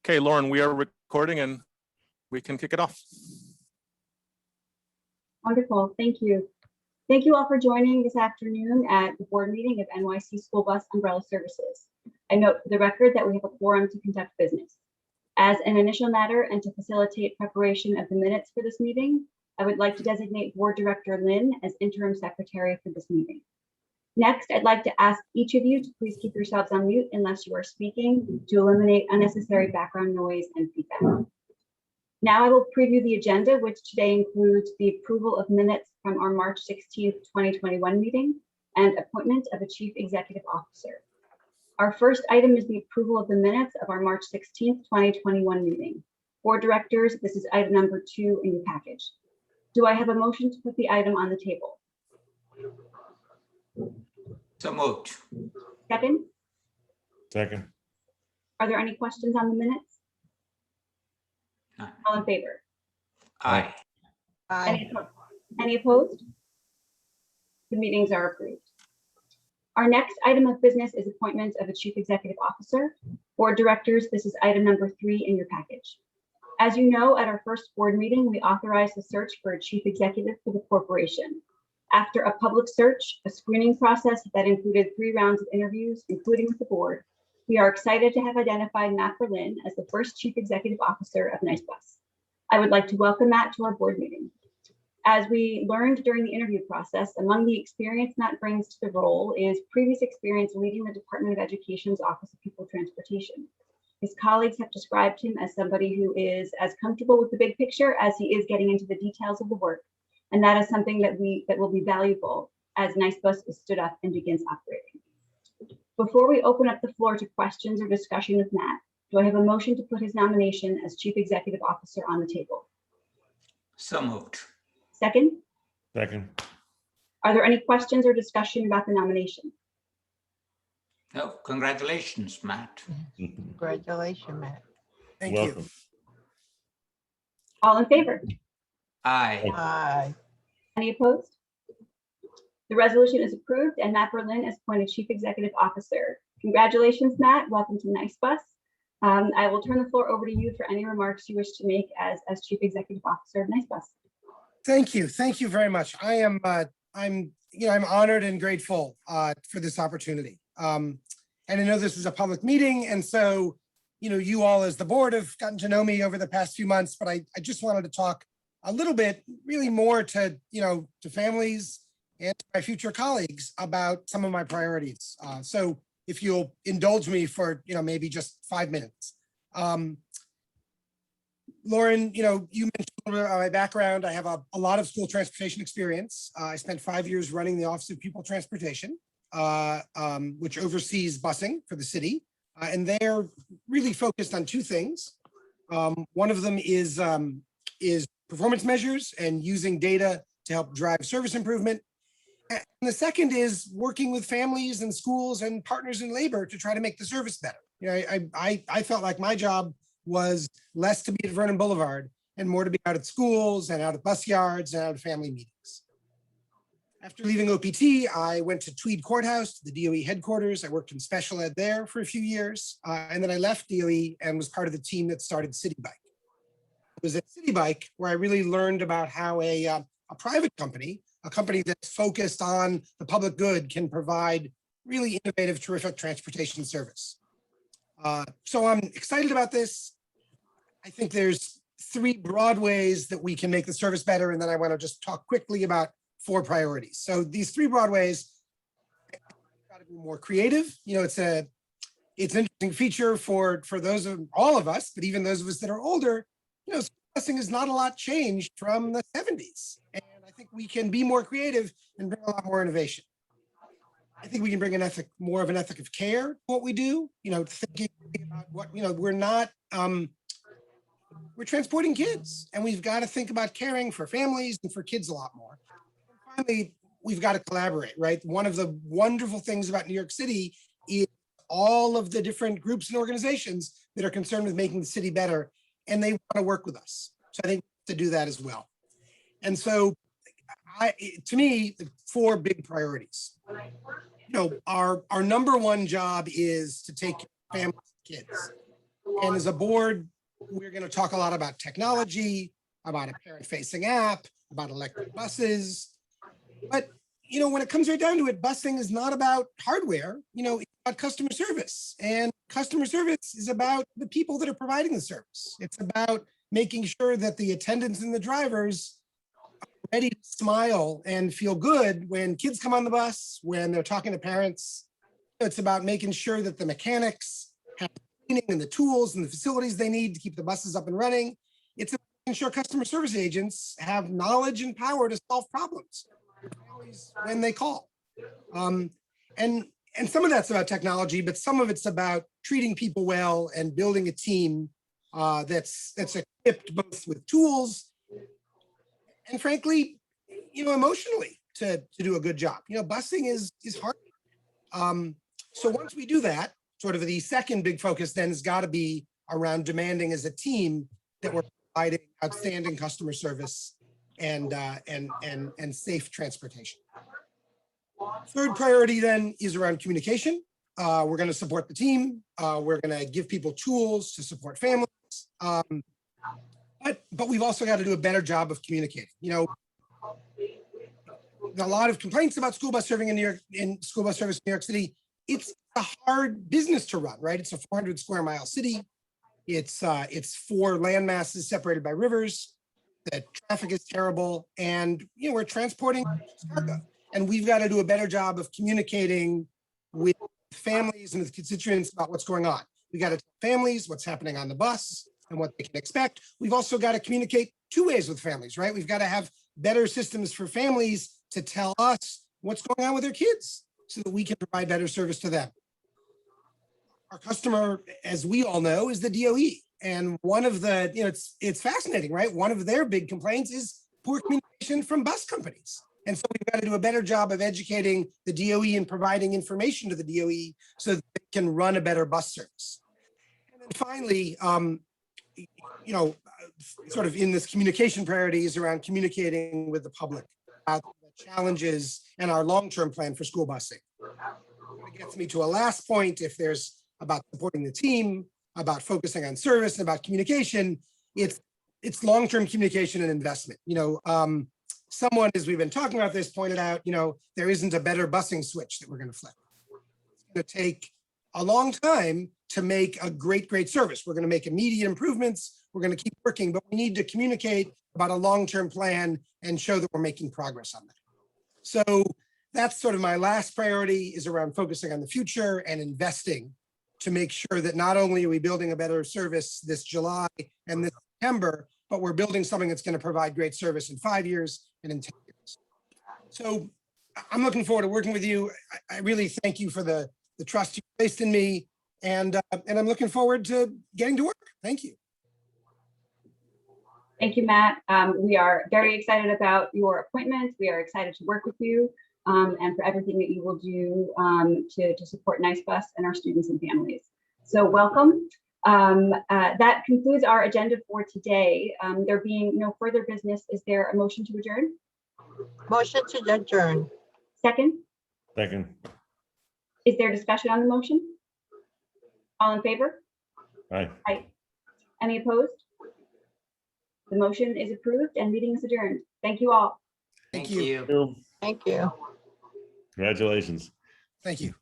Okay, Lauren, we are recording and we can kick it off. Wonderful, thank you. Thank you all for joining this afternoon at the board meeting of NYC School Bus Umbrella Services. I note for the record that we have a quorum to conduct business. As an initial matter and to facilitate preparation of the minutes for this meeting, I would like to designate Board Director Lynn as interim secretary for this meeting. Next, I'd like to ask each of you to please keep yourselves on mute unless you are speaking to eliminate unnecessary background noise and feedback. Now I will preview the agenda, which today includes the approval of minutes from our March 16th, 2021 meeting and appointment of a Chief Executive Officer. Our first item is the approval of the minutes of our March 16th, 2021 meeting. Board Directors, this is item number 2 in your package. Do I have a motion to put the item on the table? So moved. Second? Second. Are there any questions on the minutes? None. All in favor? Aye. Any opposed? The meetings are approved. Our next item of business is appointment of a Chief Executive Officer. Board Directors, this is item number 3 in your package. As you know, at our first board meeting, we authorized the search for a Chief Executive for the corporation. After a public search, a screening process that included 3 rounds of interviews, including with the board, we are excited to have identified Matt Berlin as the first Chief Executive Officer of NYCSBUS. I would like to welcome Matt to our board meeting. As we learned during the interview process, among the experience Matt brings to the role is previous experience leading the Department of Education's Office of Pupil Transportation. His colleagues have described him as somebody who is as comfortable with the big picture as he is getting into the details of the work. And that is something that will be valuable as NYCSBUS is stood up and begins operating. Before we open up the floor to questions or discussion with Matt, do I have a motion to put his nomination as Chief Executive Officer on the table? So moved. Second? Second. Are there any questions or discussion about the nomination? No, congratulations, Matt. Congratulations, Matt. Thank you. Welcome. All in favor? Aye. Aye. Any opposed? The resolution is approved and Matt Berlin is appointed Chief Executive Officer. Congratulations, Matt. Welcome to NYCSBUS. I will turn the floor over to you for any remarks you wish to make as Chief Executive Officer of NYCSBUS. Thank you. Thank you very much. I'm honored and grateful for this opportunity. And I know this is a public meeting, and so you all as the board have gotten to know me over the past few months, but I just wanted to talk a little bit, really more to to families and my future colleagues about some of my priorities. So if you'll indulge me for maybe just 5 minutes. Lauren, you mentioned a little bit about my background. I have a lot of school transportation experience. I spent 5 years running the Office of Pupil Transportation, which oversees busing for the city. And they're really focused on 2 things. One of them is performance measures and using data to help drive service improvement. And the second is working with families and schools and partners in labor to try to make the service better. I felt like my job was less to be at Vernon Boulevard and more to be out at schools and out at bus yards and out at family meetings. After leaving OPT, I went to Tweed Courthouse, the DOE headquarters. I worked in special ed there for a few years. And then I left DOE and was part of the team that started City Bike. It was at City Bike where I really learned about how a private company, a company that's focused on the public good, can provide really innovative, terrific transportation service. So I'm excited about this. I think there's 3 broad ways that we can make the service better, and then I want to just talk quickly about 4 priorities. So these 3 broad ways, got to be more creative. It's an interesting feature for those of all of us, but even those of us that are older. Busing has not a lot changed from the 70s, and I think we can be more creative and bring a lot more innovation. I think we can bring more of an ethic of care to what we do. Thinking about what we're transporting kids, and we've got to think about caring for families and for kids a lot more. And finally, we've got to collaborate, right? One of the wonderful things about New York City is all of the different groups and organizations that are concerned with making the city better, and they want to work with us. So I think we have to do that as well. And so to me, the 4 big priorities. Our number 1 job is to take care of families and kids. And as a board, we're going to talk a lot about technology, about a parent-facing app, about electric buses. But, when it comes right down to it, busing is not about hardware, it's about customer service. And customer service is about the people that are providing the service. It's about making sure that the attendants and the drivers are ready to smile and feel good when kids come on the bus, when they're talking to parents. It's about making sure that the mechanics have the training and the tools and the facilities they need to keep the buses up and running. It's about making sure customer service agents have knowledge and power to solve problems when they call. And some of that's about technology, but some of it's about treating people well and building a team that's equipped both with tools and frankly, emotionally to do a good job. Busing is hard. So once we do that, sort of the second big focus then has got to be around demanding as a team that we're providing outstanding customer service and safe transportation. Third priority then is around communication. We're going to support the team. We're going to give people tools to support families. But we've also got to do a better job of communicating. A lot of complaints about school bus serving in school bus service in New York City. It's a hard business to run, right? It's a 400 square mile city. It's 4 land masses separated by rivers. The traffic is terrible, and we're transporting cargo. And we've got to do a better job of communicating with families and with constituents about what's going on. We got to tell families what's happening on the bus and what they can expect. We've also got to communicate 2 ways with families, right? We've got to have better systems for families to tell us what's going on with their kids so that we can provide better service to them. Our customer, as we all know, is the DOE. And one of the, it's fascinating, right? One of their big complaints is poor communication from bus companies. And so we've got to do a better job of educating the DOE and providing information to the DOE so that they can run a better bus service. And then finally, sort of in this communication priorities around communicating with the public about the challenges and our long-term plan for school busing. It gets me to a last point. If there's about supporting the team, about focusing on service, and about communication, it's long-term communication and investment. Someone, as we've been talking about this, pointed out, there isn't a better busing switch that we're going to flip. It's going to take a long time to make a great service. We're going to make immediate improvements. We're going to keep working, but we need to communicate about a long-term plan and show that we're making progress on that. So that's sort of my last priority, is around focusing on the future and investing to make sure that not only are we building a better service this July and this September, but we're building something that's going to provide great service in 5 years and in 10 years. So I'm looking forward to working with you. I really thank you for the trust you placed in me, and I'm looking forward to getting to work. Thank you. Thank you, Matt. We are very excited about your appointment. We are excited to work with you and for everything that you will do to support NYCSBUS and our students and families. So welcome. That concludes our agenda for today. There being no further business, is there a motion to adjourn? Motion to adjourn. Second? Second. Is there discussion on the motion? All in favor? Aye. Aye. Any opposed? The motion is approved and meeting is adjourned. Thank you all. Thank you. Thank you. Congratulations. Thank you.